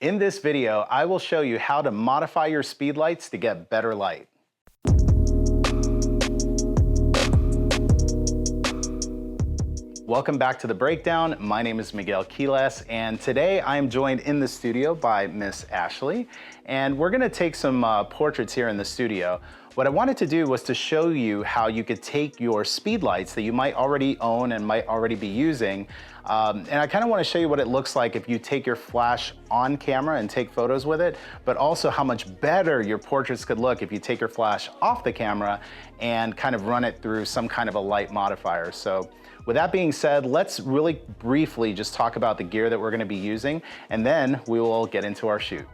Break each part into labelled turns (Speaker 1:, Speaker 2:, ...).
Speaker 1: In this video, I will show you how to modify your speedlights to get better light. Welcome back to The Breakdown. My name is Miguel Quiles, and today I am joined in the studio by Miss Ashley, and we're gonna take some portraits here in the studio. What I wanted to do was to show you how you could take your speedlights that you might already own and might already be using, and I kind of want to show you what it looks like if you take your flash on camera and take photos with it, but also how much better your portraits could look if you take your flash off the camera and kind of run it through some kind of a light modifier. So with that being said, let's really briefly just talk about the gear that we're going to be using, and then we will get into our shoot.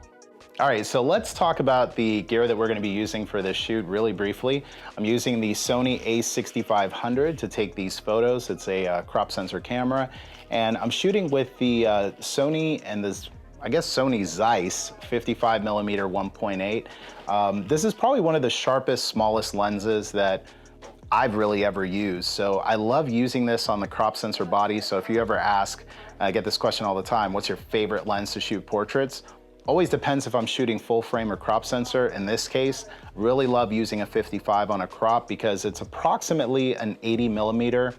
Speaker 1: All right, so let's talk about the gear that we're going to be using for this shoot really briefly. I'm using the Sony a6500 to take these photos. It's a crop sensor camera, and I'm shooting with the Sony and this, I guess, Sony Zeiss 55mm 1.8. This is probably one of the sharpest, smallest lenses that I've really ever used. So I love using this on the crop sensor body. So if you ever ask, I get this question all the time, what's your favorite lens to shoot portraits? Always depends if I'm shooting full frame or crop sensor. In this case, really love using a 55 on a crop because it's approximately an 80mm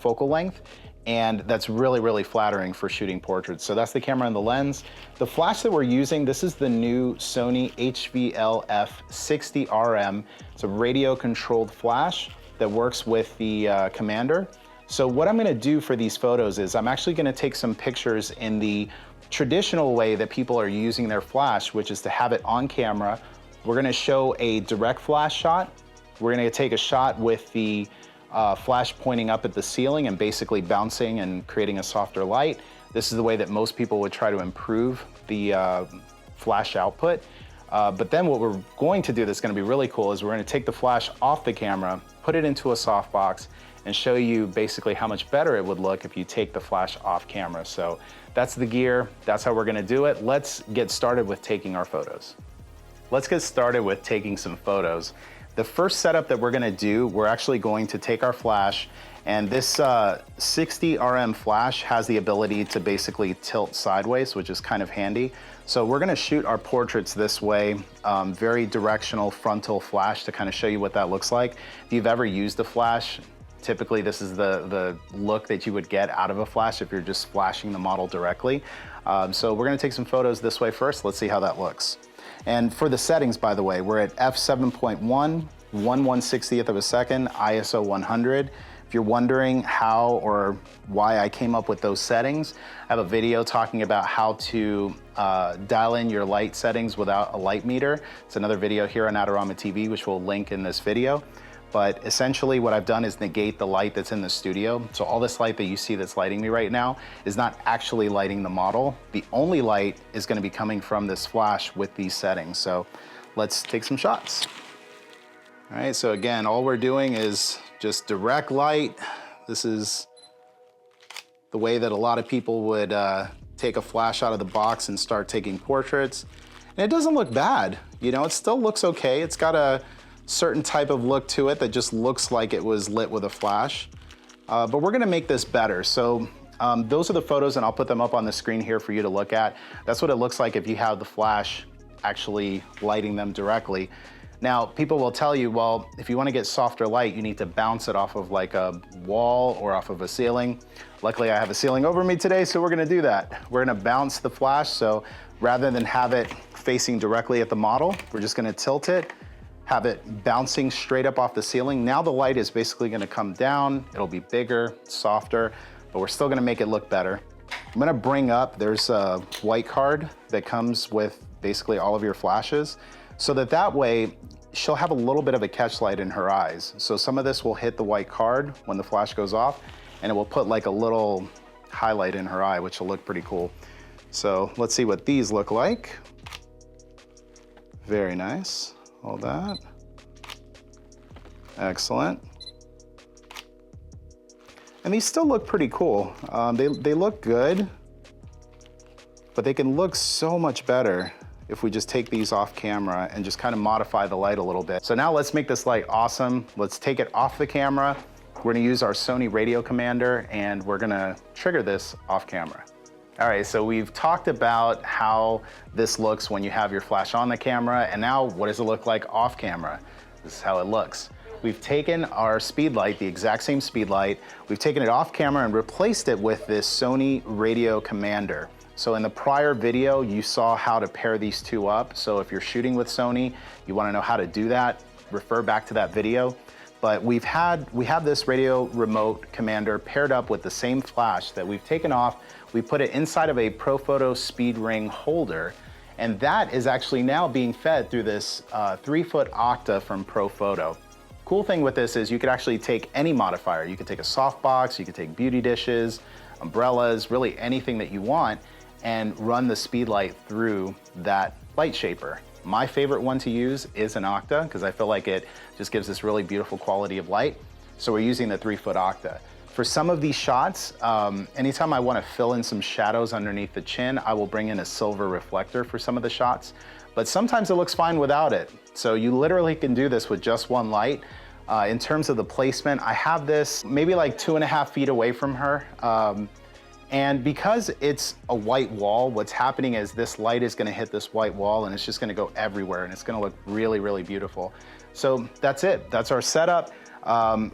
Speaker 1: focal length, and that's really, really flattering for shooting portraits. So that's the camera and the lens. The flash that we're using, this is the new Sony HVL-F60RM. It's a radio controlled flash that works with the Commander. So what I'm gonna do for these photos is I'm actually gonna take some pictures in the traditional way that people are using their flash, which is to have it on camera. We're gonna show a direct flash shot. We're gonna take a shot with the flash pointing up at the ceiling and basically bouncing and creating a softer light. This is the way that most people would try to improve the flash output. But then what we're going to do that's gonna be really cool is we're gonna take the flash off the camera, put it into a softbox, and show you basically how much better it would look if you take the flash off camera. So that's the gear, that's how we're gonna do it. Let's get started with taking our photos. Let's get started with taking some photos. The first setup that we're gonna do, we're actually going to take our flash, and this 60RM flash has the ability to basically tilt sideways, which is kind of handy. So we're gonna shoot our portraits this way, very directional frontal flash to kind of show you what that looks like. If you've ever used a flash, typically this is the look that you would get out of a flash if you're just flashing the model directly. So we're gonna take some photos this way first. Let's see how that looks. And for the settings, by the way, we're at f7.1, 1/160th of a second, ISO 100. If you're wondering how or why I came up with those settings, I have a video talking about how to dial in your light settings without a light meter. It's another video here on Adorama TV, which we'll link in this video. But essentially what I've done is negate the light that's in the studio. So all this light that you see that's lighting me right now is not actually lighting the model. The only light is gonna be coming from this flash with these settings. So let's take some shots. All right, so again, all we're doing is just direct light. This is the way that a lot of people would take a flash out of the box and start taking portraits. And it doesn't look bad. You know, it still looks okay. It's got a certain type of look to it that just looks like it was lit with a flash. But we're gonna make this better. So those are the photos, and I'll put them up on the screen here for you to look at. That's what it looks like if you have the flash actually lighting them directly. Now, people will tell you, well, if you wanna get softer light, you need to bounce it off of like a wall or off of a ceiling. Luckily, I have a ceiling over me today, so we're gonna do that. We're gonna bounce the flash, so rather than have it facing directly at the model, we're just gonna tilt it, have it bouncing straight up off the ceiling. Now the light is basically gonna come down, it'll be bigger, softer, but we're still gonna make it look better. I'm gonna bring up, there's a white card that comes with basically all of your flashes, so that way, she'll have a little bit of a catch light in her eyes. So some of this will hit the white card when the flash goes off, and it will put like a little highlight in her eye, which will look pretty cool. So let's see what these look like. Very nice. All that. Excellent. And these still look pretty cool. They look good, but they can look so much better if we just take these off camera and just kind of modify the light a little bit. So now let's make this light awesome. Let's take it off the camera. We're gonna use our Sony radio commander, and we're gonna trigger this off camera. All right, so we've talked about how this looks when you have your flash on the camera, and now what does it look like off camera? This is how it looks. We've taken our Speedlite, the exact same Speedlite, we've taken it off camera and replaced it with this Sony Radio Commander. So in the prior video, you saw how to pair these two up. So if you're shooting with Sony, you wanna know how to do that, refer back to that video. But we have this radio remote commander paired up with the same flash that we've taken off. We put it inside of a Profoto speed ring holder, and that is actually now being fed through this 3-foot Octa from Profoto. Cool thing with this is you could actually take any modifier. You could take a softbox, you could take beauty dishes, umbrellas, really anything that you want, and run the Speedlite through that light shaper. My favorite one to use is an Octa because I feel like it just gives this really beautiful quality of light. So we're using the 3-foot Octa. For some of these shots, anytime I want to fill in some shadows underneath the chin, I will bring in a silver reflector for some of the shots. But sometimes it looks fine without it. So you literally can do this with just one light. In terms of the placement, I have this maybe like 2.5 feet away from her. And because it's a white wall, what's happening is this light is gonna hit this white wall and it's just gonna go everywhere and it's gonna look really, really beautiful. So that's it, that's our setup.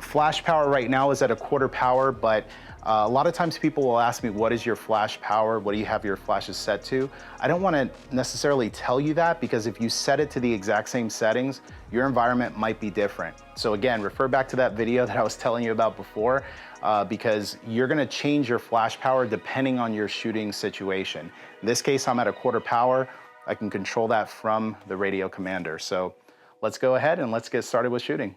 Speaker 1: Flash power right now is at 1/4 power, but a lot of times people will ask me, what is your flash power? What do you have your flashes set to? I don't wanna necessarily tell you that because if you set it to the exact same settings, your environment might be different. So again, refer back to that video that I was telling you about before because you're gonna change your flash power depending on your shooting situation. In this case, I'm at 1/4 power. I can control that from the radio commander. So let's go ahead and let's get started with shooting.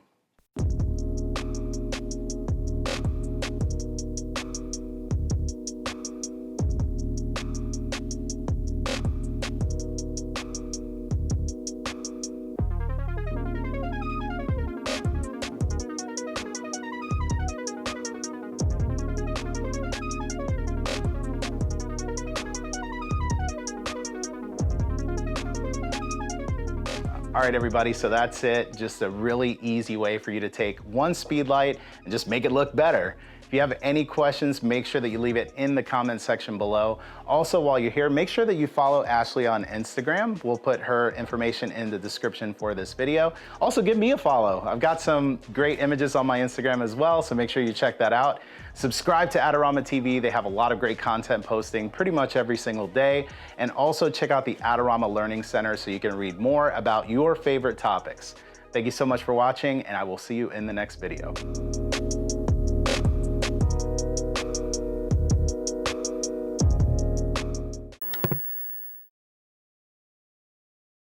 Speaker 1: All right, everybody, so that's it. Just a really easy way for you to take one Speedlite and just make it look better. If you have any questions, make sure that you leave it in the comment section below. Also, while you're here, make sure that you follow Ashley on Instagram. We'll put her information in the description for this video. Also, give me a follow. I've got some great images on my Instagram as well, so make sure you check that out. Subscribe to Adorama TV. They have a lot of great content posting pretty much every single day. And also check out the Adorama Learning Center so you can read more about your favorite topics. Thank you so much for watching, and I will see you in the next video.